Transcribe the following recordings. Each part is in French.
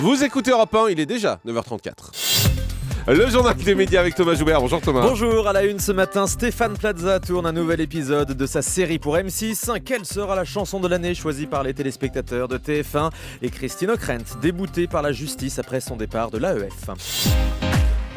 Vous écoutez Europe 1, il est déjà 9h34. Le journal des médias avec Thomas Joubert. Bonjour Thomas. Bonjour, à la une ce matin, Stéphane Plaza tourne un nouvel épisode de sa série pour M6. Quelle sera la chanson de l'année choisie par les téléspectateurs de TF1? Et Christine Ockrent, déboutée par la justice après son départ de l'AEF.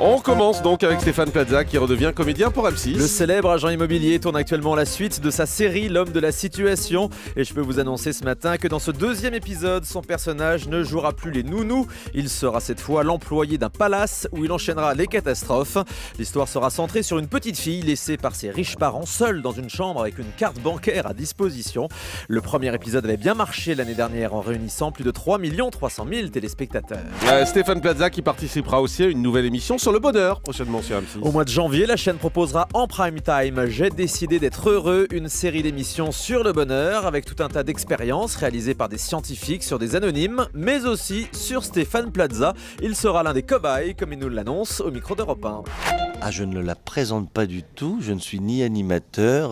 On commence donc avec Stéphane Plaza qui redevient comédien pour M6. Le célèbre agent immobilier tourne actuellement la suite de sa série L'homme de la situation. Et je peux vous annoncer ce matin que dans ce deuxième épisode, son personnage ne jouera plus les nounous. Il sera cette fois l'employé d'un palace où il enchaînera les catastrophes. L'histoire sera centrée sur une petite fille laissée par ses riches parents seule dans une chambre avec une carte bancaire à disposition. Le premier épisode avait bien marché l'année dernière en réunissant plus de 3 300 000 téléspectateurs. Stéphane Plaza qui participera aussi à une nouvelle émission sur le bonheur prochainement sur M6. Au mois de janvier, la chaîne proposera en prime time J'ai décidé d'être heureux, une série d'émissions sur le bonheur avec tout un tas d'expériences réalisées par des scientifiques sur des anonymes, mais aussi sur Stéphane Plaza. Il sera l'un des cobayes, comme il nous l'annonce au micro d'Europe 1. Ah, je ne la présente pas du tout, je ne suis ni animateur,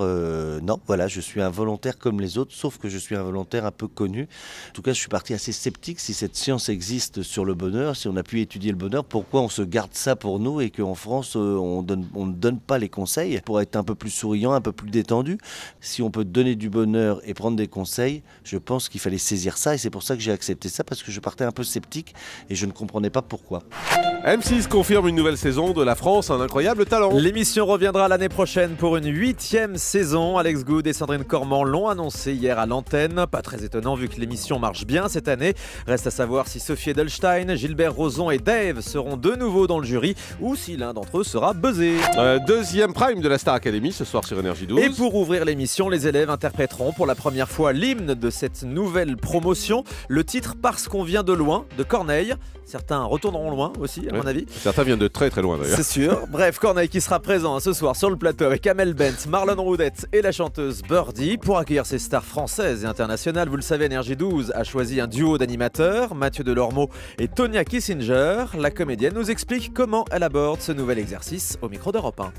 non, voilà, je suis un volontaire comme les autres, sauf que je suis un volontaire un peu connu. En tout cas, je suis parti assez sceptique si cette science existe sur le bonheur, si on a pu étudier le bonheur, pourquoi on se garde ça pour nous et qu'en France, on ne donne pas les conseils pour être un peu plus souriant, un peu plus détendu. Si on peut donner du bonheur et prendre des conseils, je pense qu'il fallait saisir ça et c'est pour ça que j'ai accepté ça, parce que je partais un peu sceptique et je ne comprenais pas pourquoi. M6 confirme une nouvelle saison de La France, un incroyable talent. L'émission reviendra l'année prochaine pour une 8e saison. Alex Good et Sandrine Cormand l'ont annoncé hier à l'antenne. Pas très étonnant vu que l'émission marche bien cette année. Reste à savoir si Sophie Edelstein, Gilbert Rozon et Dave seront de nouveau dans le jury ou si l'un d'entre eux sera buzzé. Deuxième prime de la Star Academy ce soir sur Énergie 12. Et pour ouvrir l'émission, les élèves interpréteront pour la première fois l'hymne de cette nouvelle promotion. Le titre Parce qu'on vient de loin de Corneille. Certains retourneront loin aussi, à mon avis. Certains viennent de très très loin d'ailleurs. C'est sûr. Bref, Corneille qui sera présent ce soir sur le plateau avec Amel Bent, Marlon Roudette et la chanteuse Birdie. Pour accueillir ces stars françaises et internationales, vous le savez, Énergie 12 a choisi un duo d'animateurs, Mathieu Delormeau et Tonya Kissinger. La comédienne nous explique comment elle aborde ce nouvel exercice au micro d'Europe 1.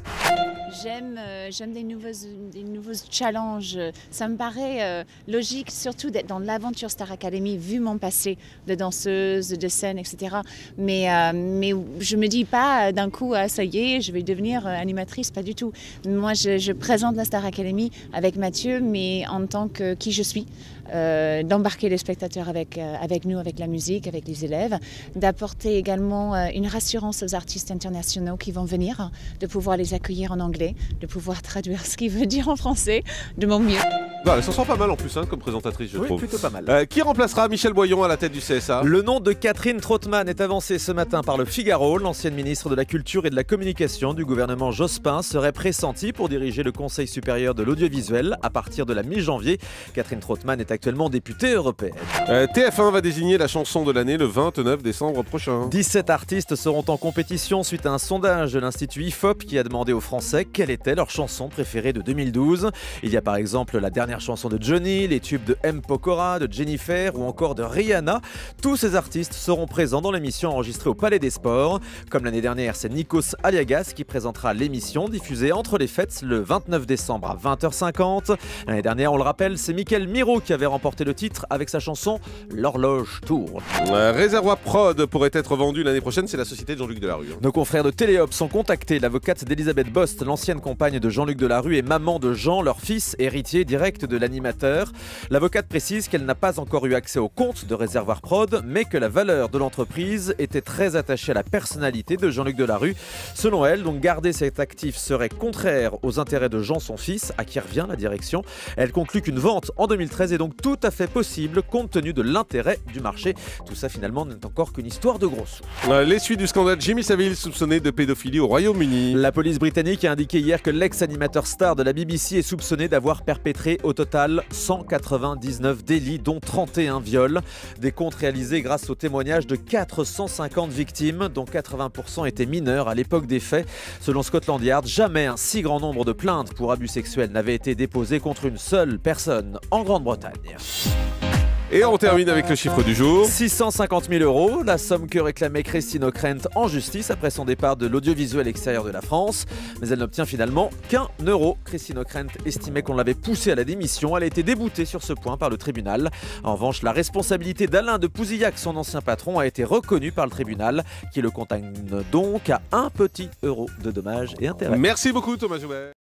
J'aime des nouveaux challenges. Ça me paraît logique, surtout d'être dans l'aventure Star Academy, vu mon passé de danseuse, de scène, etc. Mais je me dis pas d'un coup, ça y est, je vais devenir animatrice, pas du tout. Moi, je présente la Star Academy avec Mathieu, mais en tant que qui je suis. D'embarquer les spectateurs avec nous, avec la musique, avec les élèves, d'apporter également une rassurance aux artistes internationaux qui vont venir, de pouvoir les accueillir en anglais, de pouvoir traduire ce qu'il veut dire en français de mon mieux. Bah, elle s'en sort pas mal en plus comme présentatrice, je trouve. Plutôt pas mal. Qui remplacera Michel Boyon à la tête du CSA? Le nom de Catherine Trautmann est avancé ce matin par le Figaro. L'ancienne ministre de la Culture et de la Communication du gouvernement Jospin serait pressentie pour diriger le Conseil supérieur de l'audiovisuel à partir de la mi-janvier. Catherine Trautmann est actuellement députée européenne. TF1 va désigner la chanson de l'année le 29 décembre prochain. 17 artistes seront en compétition suite à un sondage de l'Institut IFOP qui a demandé aux Français quelle était leur chanson préférée de 2012. Il y a par exemple la dernière chanson de Johnny, les tubes de M. Pokora, de Jennifer ou encore de Rihanna. Tous ces artistes seront présents dans l'émission enregistrée au Palais des Sports. Comme l'année dernière, c'est Nikos Aliagas qui présentera l'émission diffusée entre les fêtes le 29 décembre à 20h50. L'année dernière, on le rappelle, c'est Mickaël Miro qui avait remporté le titre avec sa chanson L'horloge tourne. Réservoir Prod pourrait être vendu l'année prochaine, c'est la société de Jean-Luc Delarue. Nos confrères de Téléops ont contacté l'avocate d'Elisabeth Bost, l'ancienne compagne de Jean-Luc Delarue et maman de Jean, leur fils, héritier direct de l'animateur. L'avocate précise qu'elle n'a pas encore eu accès au compte de Réservoir Prod, mais que la valeur de l'entreprise était très attachée à la personnalité de Jean-Luc Delarue. Selon elle, donc garder cet actif serait contraire aux intérêts de Jean, son fils, à qui revient la direction. Elle conclut qu'une vente en 2013 est donc tout à fait possible compte tenu de l'intérêt du marché. Tout ça finalement n'est encore qu'une histoire de gros sous. Les suites du scandale Jimmy Savile soupçonné de pédophilie au Royaume-Uni. La police britannique a indiqué hier que l'ex-animateur star de la BBC est soupçonné d'avoir perpétré au total 199 délits dont 31 viols. Des comptes réalisés grâce au témoignage de 450 victimes dont 80% étaient mineurs à l'époque des faits. Selon Scotland Yard, jamais un si grand nombre de plaintes pour abus sexuels n'avait été déposé contre une seule personne en Grande-Bretagne. Et on termine avec le chiffre du jour. 650 000 €, la somme que réclamait Christine O'Krent en justice après son départ de l'audiovisuel extérieur de la France. Mais elle n'obtient finalement qu'1 euro. Christine O'Krent estimait qu'on l'avait poussée à la démission. Elle a été déboutée sur ce point par le tribunal. En revanche, la responsabilité d'Alain de Pouzillac, son ancien patron, a été reconnue par le tribunal, qui le condamne donc à 1 petit euro de dommages et intérêts. Merci beaucoup Thomas Joubert.